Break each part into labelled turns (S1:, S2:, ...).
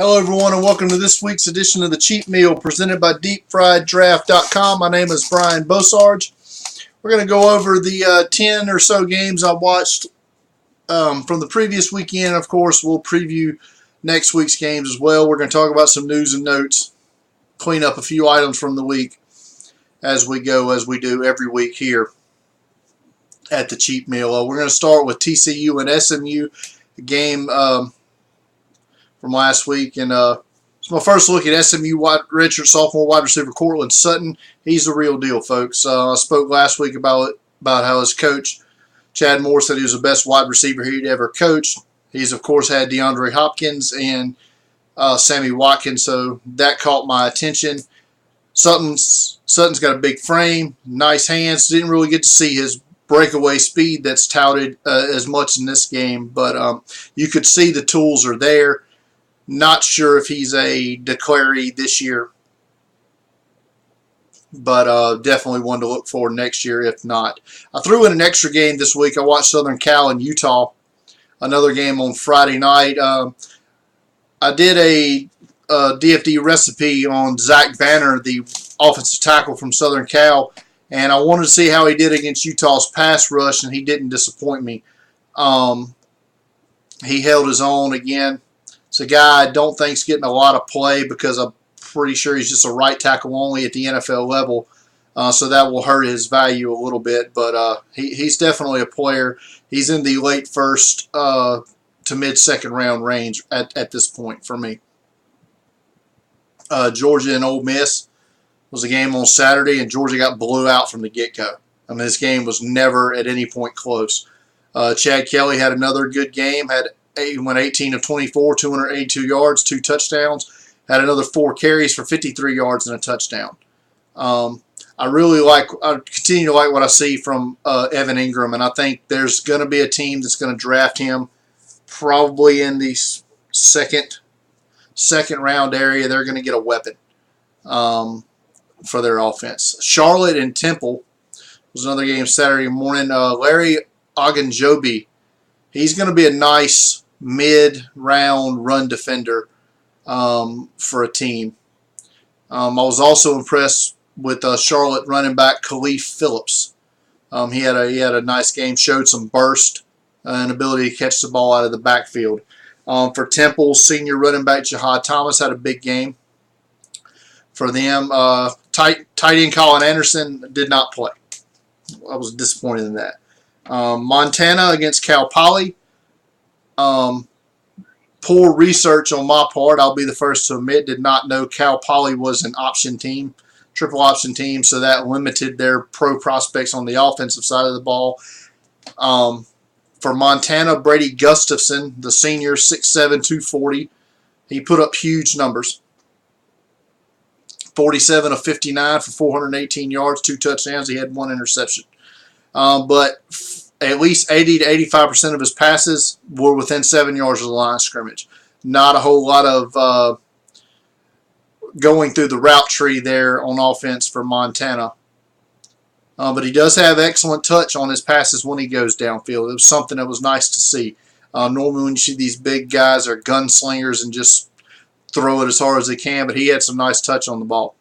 S1: Hello everyone and welcome to this week's edition of the Cheat Meal presented by DeepFriedDraft.com. My name is Brian Bosarge. We're going to go over the 10 or so games I watched from the previous weekend. Of course, we'll preview next week's games as well. We're going to talk about some news and notes, clean up a few items from the week as we go, as we do every week here at the Cheat Meal. We're going to start with TCU and SMU, a game from last week, and it's my first look at SMU redshirt sophomore wide receiver Cortland Sutton. He's the real deal, folks. I spoke last week about how his coach Chad Moore said he was the best wide receiver he'd ever coached. He's of course had DeAndre Hopkins and Sammy Watkins, so that caught my attention. Sutton's got a big frame, nice hands. Didn't really get to see his breakaway speed that's touted as much in this game, but you could see the tools are there. Not sure if he's a declaree this year, but definitely one to look for next year if not. I threw in an extra game this week. I watched Southern Cal and Utah, another game on Friday night. I did a DFD recipe on Zach Banner, the offensive tackle from Southern Cal, and I wanted to see how he did against Utah's pass rush, and he didn't disappoint me. He held his own again. It's a guy I don't think is getting a lot of play because I'm pretty sure he's just a right tackle only at the NFL level, so that will hurt his value a little bit. But he's definitely a player. He's in the late first to mid-second round range at this point for me. Georgia and Ole Miss was a game on Saturday, and Georgia got blew out from the get-go. I mean, this game was never at any point close. Chad Kelly had another good game, he went 18 of 24, 282 yards, 2 touchdowns. Had another 4 carries for 53 yards and a touchdown. I continue to like what I see from Evan Ingram, and I think there's going to be a team that's going to draft him probably in the second round area. They're going to get a weapon for their offense. Charlotte and Temple was another game Saturday morning. Larry Ogunjobi, he's going to be a nice mid-round run defender for a team. I was also impressed with Charlotte running back Khalif Phillips. He had a nice game, showed some burst and ability to catch the ball out of the backfield. For Temple, senior running back Jahad Thomas had a big game for them. Tight end Colin Anderson did not play. I was disappointed in that. Montana against Cal Poly. Poor research on my part, I'll be the first to admit. Did not know Cal Poly was an option team, triple option team, so that limited their pro prospects on the offensive side of the ball. For Montana, Brady Gustafson, the senior, 6'7", 240. He put up huge numbers. 47 of 59 for 418 yards, 2 touchdowns. He had 1 interception. But at least 80 to 85% of his passes were within 7 yards of the line of scrimmage. Not a whole lot of going through the route tree there on offense for Montana. But he does have excellent touch on his passes when he goes downfield. It was something that was nice to see. Normally when you see these big guys are gunslingers and just throw it as hard as they can, but he had some nice touch on the ball.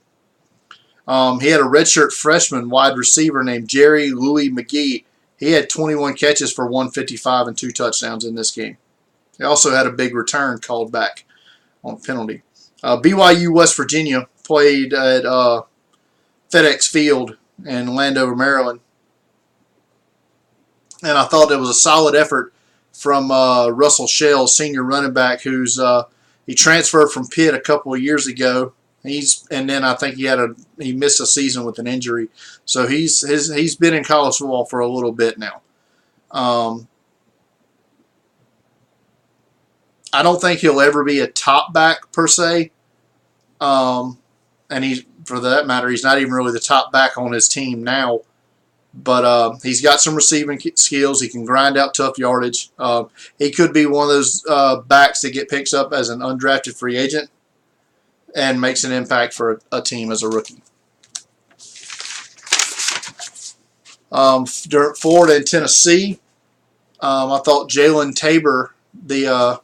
S1: He had a redshirt freshman wide receiver named Jerry Louis McGee. He had 21 catches for 155 and 2 touchdowns in this game. He also had a big return called back on penalty. BYU West Virginia played at FedEx Field in Landover, Maryland. And I thought it was a solid effort from Russell Shell, senior running back, he transferred from Pitt a couple of years ago. And then I think he missed a season with an injury, so he's been in college football for a little bit now. I don't think he'll ever be a top back per se, and for that matter, he's not even really the top back on his team now. But he's got some receiving skills. He can grind out tough yardage. He could be one of those backs that picks up as an undrafted free agent and makes an impact for a team as a rookie. Florida and Tennessee. I thought Jalen Tabor, the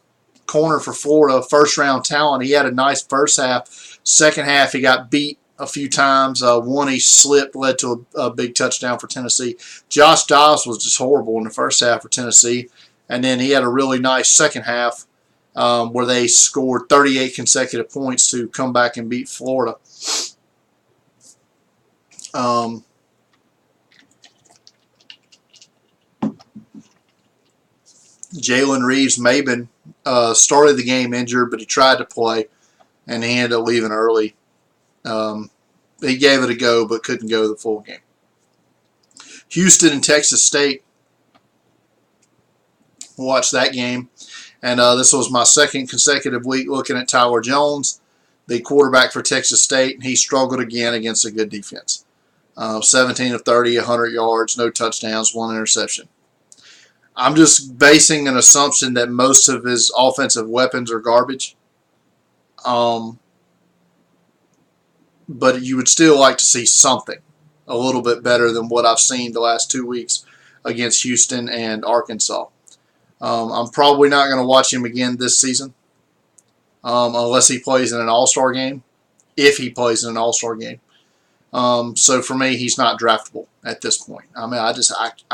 S1: corner for Florida, first-round talent. He had a nice first half. Second half, he got beat a few times. One he slipped, led to a big touchdown for Tennessee. Josh Dobbs was just horrible in the first half for Tennessee. And then he had a really nice second half where they scored 38 consecutive points to come back and beat Florida. Jalen Reeves-Maben started the game injured, but he tried to play, and he ended up leaving early. He gave it a go, but couldn't go the full game. Houston and Texas State. Watched that game, and this was my second consecutive week looking at Tyler Jones, the quarterback for Texas State. He struggled again against a good defense. 17 of 30, 100 yards, no touchdowns, 1 interception. I'm just basing an assumption that most of his offensive weapons are garbage. But you would still like to see something a little bit better than what I've seen the last 2 weeks against Houston and Arkansas. I'm probably not going to watch him again this season unless he plays in an all-star game, if he plays in an all-star game. So for me, he's not draftable at this point. I mean, I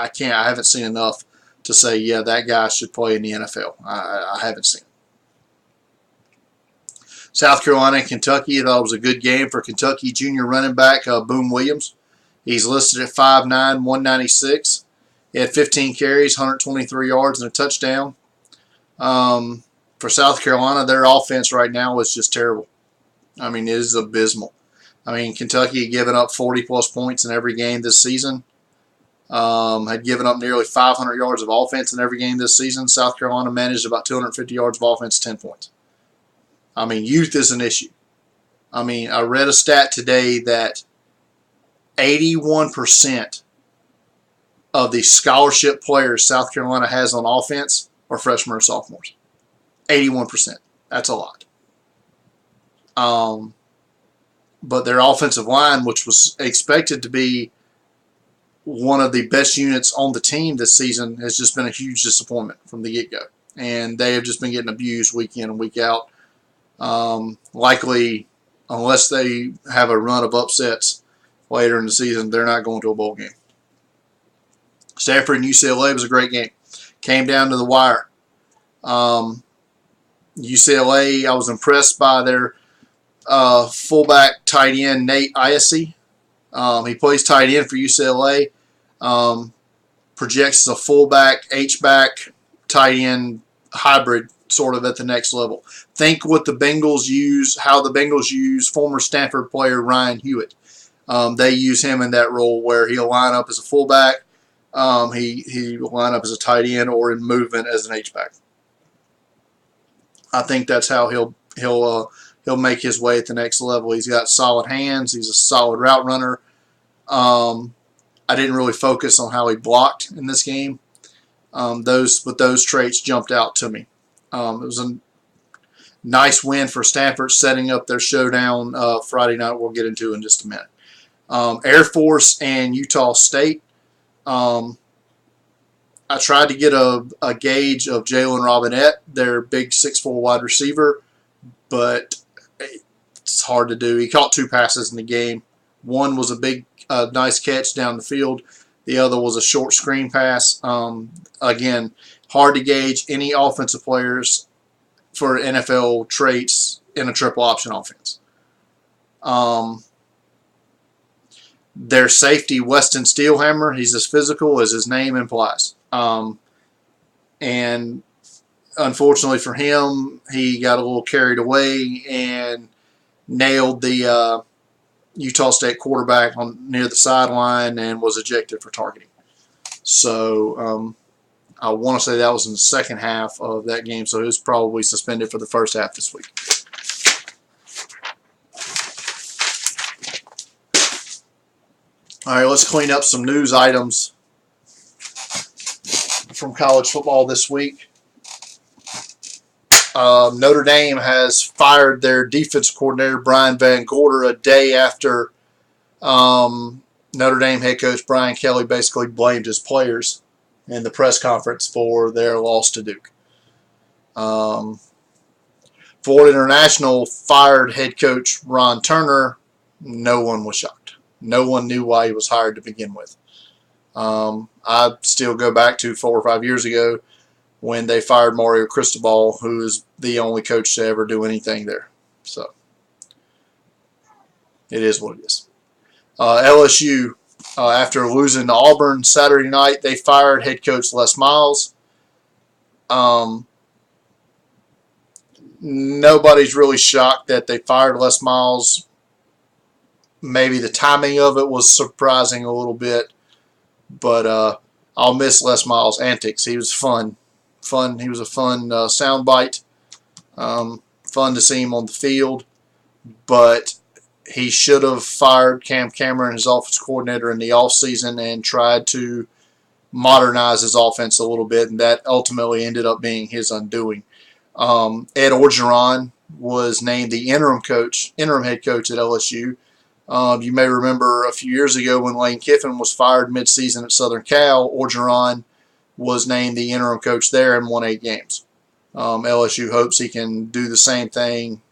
S1: can't. I haven't seen enough to say, yeah, that guy should play in the NFL. I haven't seen it. South Carolina and Kentucky, I thought it was a good game for Kentucky junior running back Boom Williams. He's listed at 5'9", 196. He had 15 carries, 123 yards, and a touchdown. For South Carolina, their offense right now is just terrible. I mean, it is abysmal. I mean, Kentucky had given up 40-plus points in every game this season. Had given up nearly 500 yards of offense in every game this season. South Carolina managed about 250 yards of offense, 10 points. I mean, youth is an issue. I mean, I read a stat today that 81% of the scholarship players South Carolina has on offense are freshmen or sophomores. 81%. That's a lot. But their offensive line, which was expected to be one of the best units on the team this season, has just been a huge disappointment from the get-go. And they have just been getting abused week in and week out. Likely, unless they have a run of upsets later in the season, they're not going to a bowl game. Stanford and UCLA was a great game. Came down to the wire. UCLA, I was impressed by their fullback tight end, Nate Iacey. He plays tight end for UCLA. Projects as a fullback, H-back, tight end hybrid sort of at the next level. Think what the Bengals use, how the Bengals use former Stanford player Ryan Hewitt. They use him in that role where he'll line up as a fullback, he'll line up as a tight end, or in movement as an H-back. I think that's how he'll make his way at the next level. He's got solid hands. He's a solid route runner. I didn't really focus on how he blocked in this game. Those traits jumped out to me. It was a nice win for Stanford, setting up their showdown Friday night. We'll get into in just a minute. Air Force and Utah State. I tried to get a gauge of Jalen Robinette, their big 6'4" wide receiver, but it's hard to do. He caught 2 passes in the game. One was a big, nice catch down the field. The other was a short screen pass. Again, hard to gauge any offensive players for NFL traits in a triple option offense. Their safety, Weston Steelhammer, he's as physical as his name implies. And unfortunately for him, he got a little carried away and nailed the Utah State quarterback near the sideline and was ejected for targeting. So I want to say that was in the second half of that game, so he was probably suspended for the first half this week. All right, let's clean up some news items from college football this week. Notre Dame has fired their defense coordinator, Brian Van Gorder, a day after Notre Dame head coach Brian Kelly basically blamed his players in the press conference for their loss to Duke. Florida International fired head coach Ron Turner. No one was shocked. No one knew why he was hired to begin with. I still go back to 4 or 5 years ago when they fired Mario Cristobal, who is the only coach to ever do anything there. So it is what it is. LSU, after losing to Auburn Saturday night, they fired head coach Les Miles. Nobody's really shocked that they fired Les Miles. Maybe the timing of it was surprising a little bit, but I'll miss Les Miles' antics. He was fun. He was a fun soundbite. Fun to see him on the field, but he should have fired Cam Cameron, his offense coordinator, in the offseason and tried to modernize his offense a little bit, and that ultimately ended up being his undoing. Ed Orgeron was named the interim head coach at LSU. You may remember a few years ago when Lane Kiffin was fired midseason at Southern Cal, Orgeron was named the interim coach there and won 8 games. LSU hopes he can do the same thing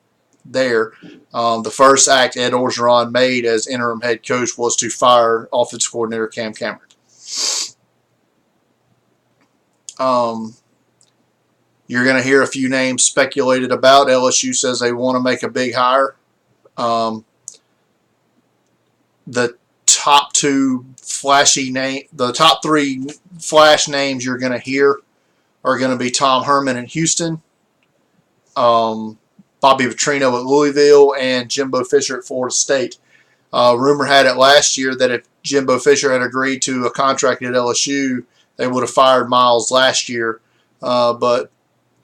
S1: there. The first act Ed Orgeron made as interim head coach was to fire offense coordinator Cam Cameron. You're going to hear a few names speculated about. LSU says they want to make a big hire. The top 3 flash names you're going to hear are going to be Tom Herman in Houston, Bobby Petrino at Louisville, and Jimbo Fisher at Florida State. Rumor had it last year that if Jimbo Fisher had agreed to a contract at LSU, they would have fired Miles last year, but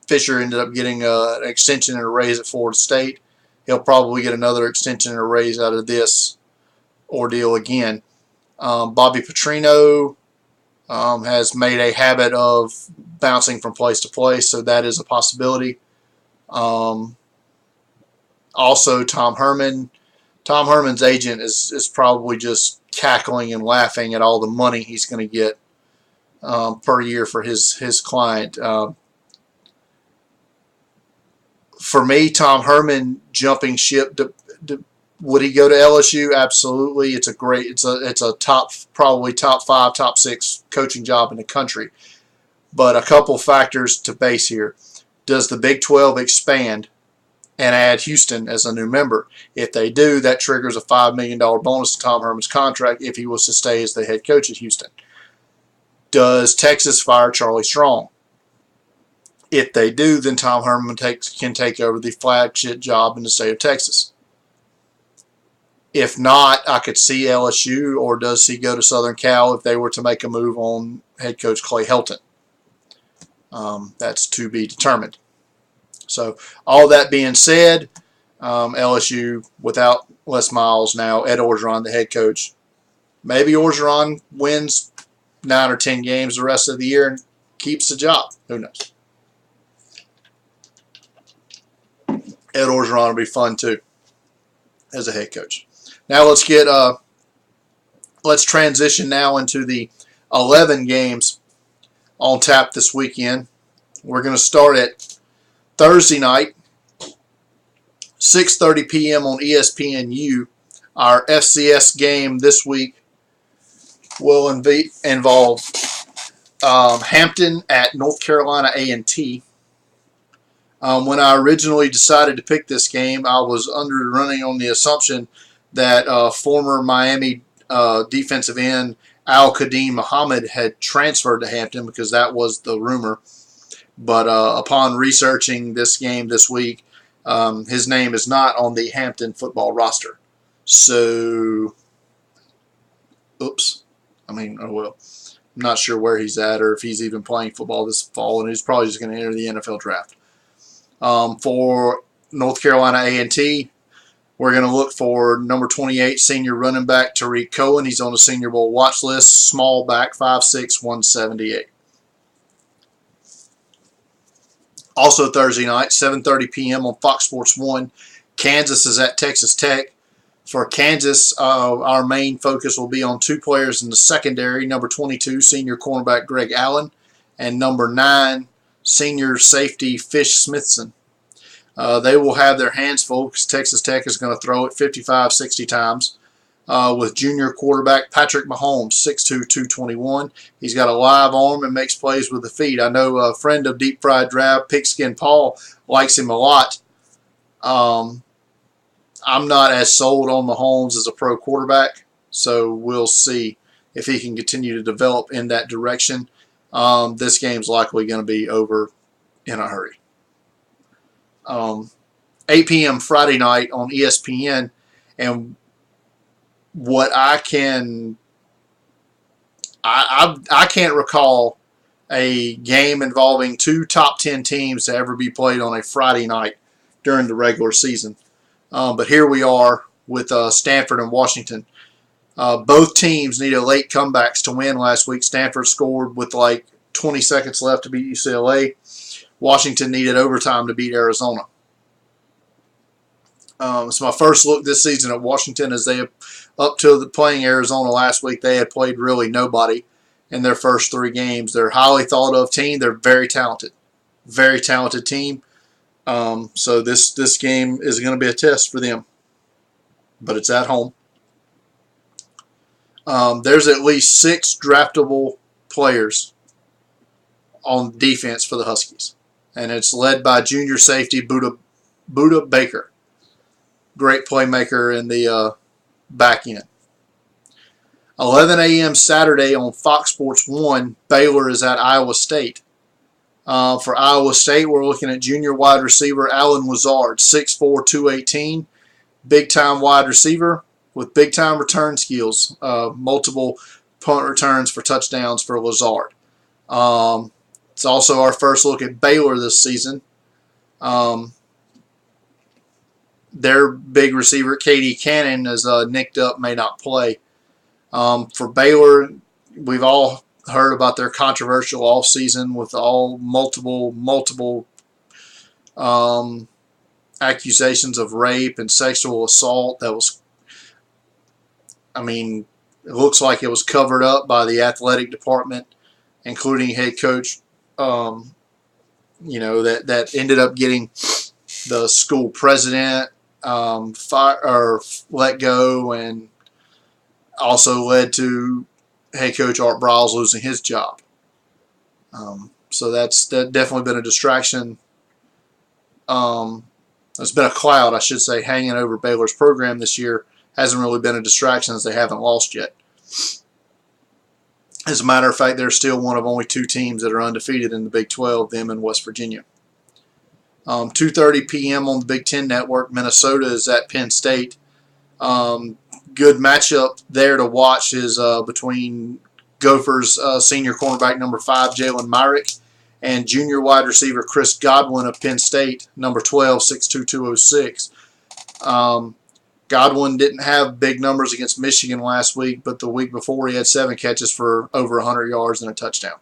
S1: Fisher ended up getting an extension and a raise at Florida State. He'll probably get another extension and a raise out of this ordeal again. Bobby Petrino has made a habit of bouncing from place to place, so that is a possibility. Also, Tom Herman. Tom Herman's agent is probably just cackling and laughing at all the money he's going to get per year for his client. For me, Tom Herman jumping ship. Would he go to LSU? Absolutely. It's a probably top 5, top 6 coaching job in the country. But a couple factors to base here. Does the Big 12 expand and add Houston as a new member? If they do, that triggers a $5 million bonus to Tom Herman's contract if he was to stay as the head coach at Houston. Does Texas fire Charlie Strong? If they do, then Tom Herman can take over the flagship job in the state of Texas. If not, I could see LSU, or does he go to Southern Cal if they were to make a move on head coach Clay Helton? That's to be determined. So, all that being said, LSU without Les Miles now, Ed Orgeron, the head coach. Maybe Orgeron wins 9 or 10 games the rest of the year and keeps the job. Who knows? Ed Orgeron will be fun too as a head coach. Now let's transition now into the 11 games on tap this weekend. We're going to start at Thursday night, 6:30 p.m. on ESPNU. Our FCS game this week will involve Hampton at North Carolina A&T. When I originally decided to pick this game, I was running on the assumption that former Miami defensive end Al-Qadim Muhammad had transferred to Hampton, because that was the rumor. But upon researching this game this week, his name is not on the Hampton football roster. So, oops. Oh well. I'm not sure where he's at or if he's even playing football this fall, and he's probably just going to enter the NFL draft. For North Carolina A&T, we're going to look for number 28 senior running back Tariq Cohen. He's on the Senior Bowl watch list. Small back, 5'6", 178. Also Thursday night, 7:30 p.m. on Fox Sports 1, Kansas is at Texas Tech. For Kansas, our main focus will be on 2 players in the secondary, number 22 senior cornerback Greg Allen and number 9 senior safety Fish Smithson. They will have their hands full because Texas Tech is going to throw it 55, 60 times. With junior quarterback Patrick Mahomes, 6'2", 221. He's got a live arm and makes plays with the feet. I know a friend of Deep Fried Draft, Pigskin Paul, likes him a lot. I'm not as sold on Mahomes as a pro quarterback, so we'll see if he can continue to develop in that direction. This game's likely going to be over in a hurry. 8 p.m. Friday night on ESPN, and what I can't recall a game involving two top 10 teams to ever be played on a Friday night during the regular season. But here we are with Stanford and Washington. Both teams needed late comebacks to win last week. Stanford scored with like 20 seconds left to beat UCLA. Washington needed overtime to beat Arizona. It's my first look this season at Washington, as they, up to playing Arizona last week, they had played really nobody in their first 3 games. They're a highly thought of team. They're very talented team. So this game is going to be a test for them, but it's at home. There's at least 6 draftable players on defense for the Huskies, and it's led by junior safety Buda Baker. Great playmaker in the back end. 11 a.m. Saturday on Fox Sports 1, Baylor is at Iowa State. For Iowa State, we're looking at junior wide receiver Allen Lazard, 6'4", 218. Big-time wide receiver with big-time return skills. Multiple punt returns for touchdowns for Lazard. It's also our first look at Baylor this season. Their big receiver, Katie Cannon, is nicked up, may not play. For Baylor, we've all heard about their controversial offseason with all multiple accusations of rape and sexual assault. That was, it looks like it was covered up by the athletic department, including head coach, that ended up getting the school president let go, and also led to head coach Art Briles losing his job. So that's definitely been a distraction. There's been a cloud, I should say, hanging over Baylor's program this year. Hasn't really been a distraction as they haven't lost yet. As a matter of fact, they're still one of only 2 teams that are undefeated in the Big 12, them and West Virginia. 2:30 p.m. on the Big Ten Network, Minnesota is at Penn State. Good matchup there to watch is between Gophers senior cornerback number 5, Jalen Myrick, and junior wide receiver Chris Godwin of Penn State, number 12, 6'2", 206. Godwin didn't have big numbers against Michigan last week, but the week before he had 7 catches for over 100 yards and a touchdown.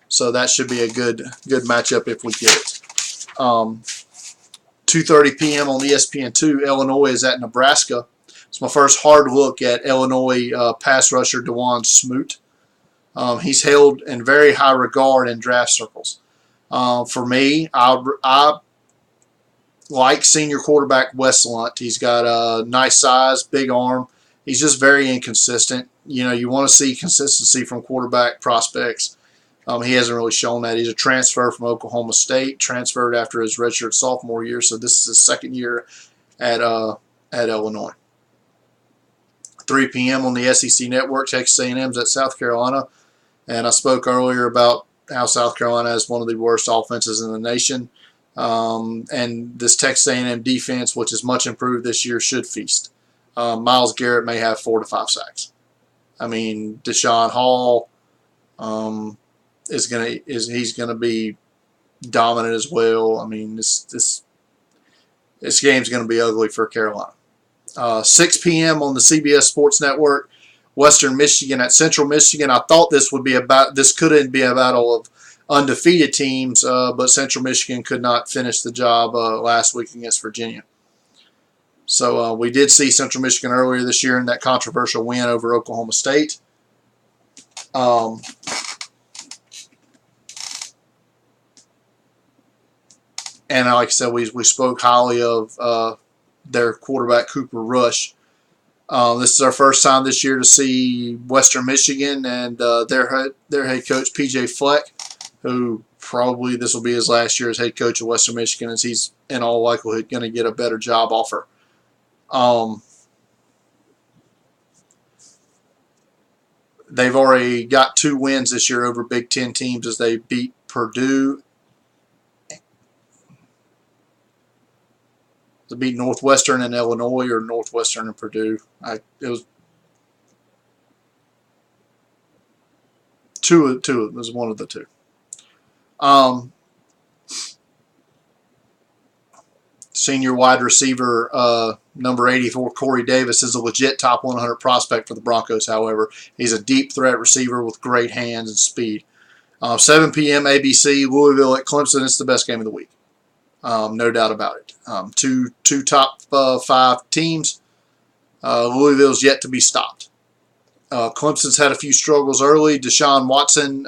S1: So that should be a good matchup if we get it. 2:30 p.m. on ESPN2, Illinois is at Nebraska. It's my first hard look at Illinois pass rusher DeJuan Smoot. He's held in very high regard in draft circles. For me, I like senior quarterback Wes Lunt. He's got a nice size, big arm. He's just very inconsistent. You want to see consistency from quarterback prospects. He hasn't really shown that. He's a transfer from Oklahoma State, transferred after his redshirt sophomore year, so this is his second year at Illinois. 3 p.m. on the SEC Network, Texas A&M's at South Carolina, and I spoke earlier about how South Carolina is one of the worst offenses in the nation, and this Texas A&M defense, which is much improved this year, should feast. Myles Garrett may have 4 to 5 sacks. Deshaun Hall. He's gonna be dominant as well. This game's gonna be ugly for Carolina. 6 p.m. on the CBS Sports Network, Western Michigan at Central Michigan. I thought this couldn't be a battle of undefeated teams, but Central Michigan could not finish the job last week against Virginia. So we did see Central Michigan earlier this year in that controversial win over Oklahoma State. And like I said, we spoke highly of their quarterback, Cooper Rush. This is our first time this year to see Western Michigan and their head coach, P.J. Fleck, who probably this will be his last year as head coach of Western Michigan, as he's in all likelihood going to get a better job offer. They've already got 2 wins this year over Big Ten teams as they beat Purdue. They beat Northwestern and Illinois, or Northwestern and Purdue. It was two. It was one of the two. Senior wide receiver, number 84, Corey Davis, is a legit top 100 prospect for the Broncos, however. He's a deep threat receiver with great hands and speed. 7 p.m. ABC, Louisville at Clemson. It's the best game of the week. No doubt about it. Two top 5 teams. Louisville's yet to be stopped. Clemson's had a few struggles early. Deshaun Watson,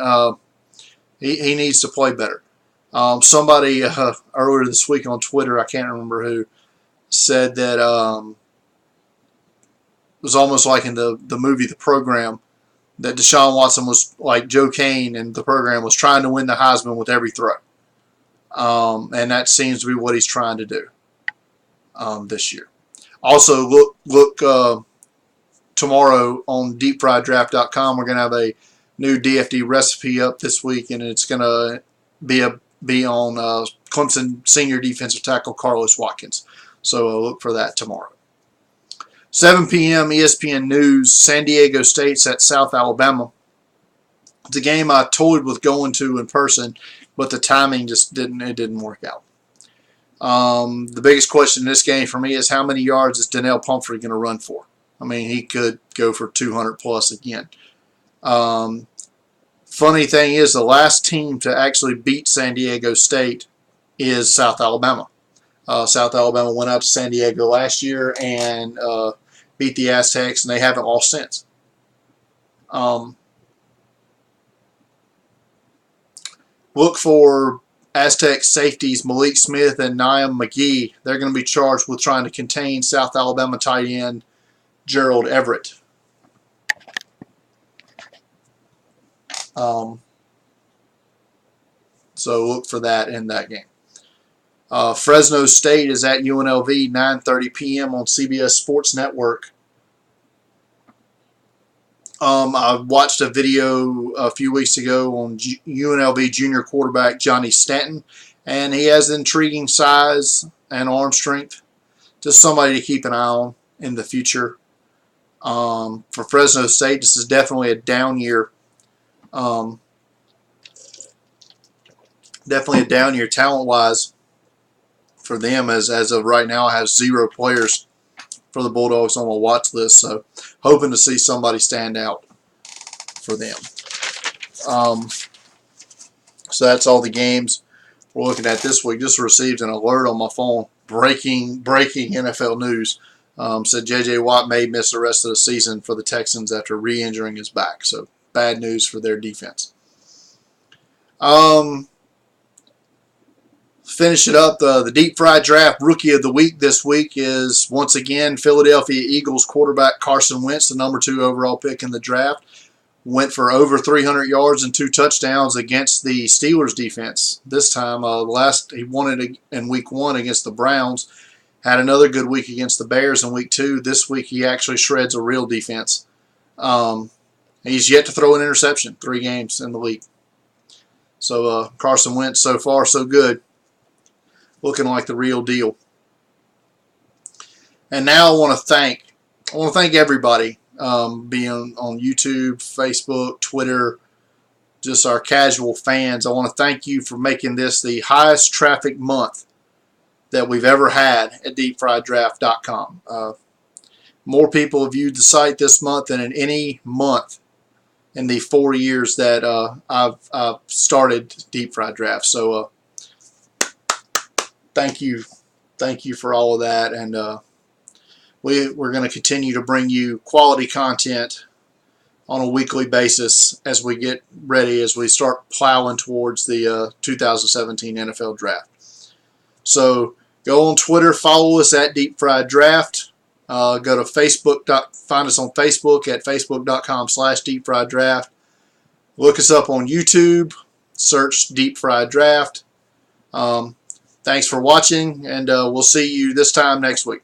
S1: he needs to play better. Somebody earlier this week on Twitter, I can't remember who, said that it was almost like in the movie The Program, that Deshaun Watson was like Joe Kane and the program was trying to win the Heisman with every throw. And that seems to be what he's trying to do this year. Also, look tomorrow on deepfrieddraft.com. We're going to have a new DFD recipe up this week, and it's going to be on Clemson senior defensive tackle Carlos Watkins. So look for that tomorrow. 7 p.m. ESPN News, San Diego State's at South Alabama. It's a game I toyed with going to in person, but the timing just didn't work out. The biggest question in this game for me is how many yards is Donnell Pumphrey going to run for? I mean, he could go for 200 plus again. Funny thing is, the last team to actually beat San Diego State is South Alabama. South Alabama went out to San Diego last year and beat the Aztecs, and they haven't lost since. Look for Aztec safeties Malik Smith and Niam McGee. They're going to be charged with trying to contain South Alabama tight end Gerald Everett. So look for that in that game. Fresno State is at UNLV, 9:30 p.m. on CBS Sports Network. I watched a video a few weeks ago on UNLV junior quarterback Johnny Stanton, and he has intriguing size and arm strength. Just somebody to keep an eye on in the future. For Fresno State, this is definitely a down year. Definitely a down year talent-wise for them, as of right now. I have 0 players for the Bulldogs on my watch list, so hoping to see somebody stand out for them. So that's all the games we're looking at this week. Just received an alert on my phone. Breaking NFL news. Said J.J. Watt may miss the rest of the season for the Texans after re-injuring his back. So bad news for their defense. Finish it up. The Deep Fried Draft Rookie of the Week this week is, once again, Philadelphia Eagles quarterback Carson Wentz, the number 2 overall pick in the draft. Went for over 300 yards and 2 touchdowns against the Steelers defense. This time, he won it in week 1 against the Browns. Had another good week against the Bears in week 2. This week, he actually shreds a real defense. He's yet to throw an interception. 3 games in the league. So Carson Wentz, so far, so good. Looking like the real deal. And now I want to thank everybody, being on YouTube, Facebook, Twitter, just our casual fans. I want to thank you for making this the highest traffic month that we've ever had at deepfrieddraft.com. More people have viewed the site this month than in any month in the 4 years that I've started Deep Fried Draft. So thank you for all of that, and we're going to continue to bring you quality content on a weekly basis as we get ready, as we start plowing towards the 2017 NFL Draft. So go on Twitter, follow us at Deep Fried Draft. Go to Facebook. Find us on Facebook at facebook.com/Deep Fried Draft. Look us up on YouTube. Search Deep Fried Draft. Thanks for watching, and we'll see you this time next week.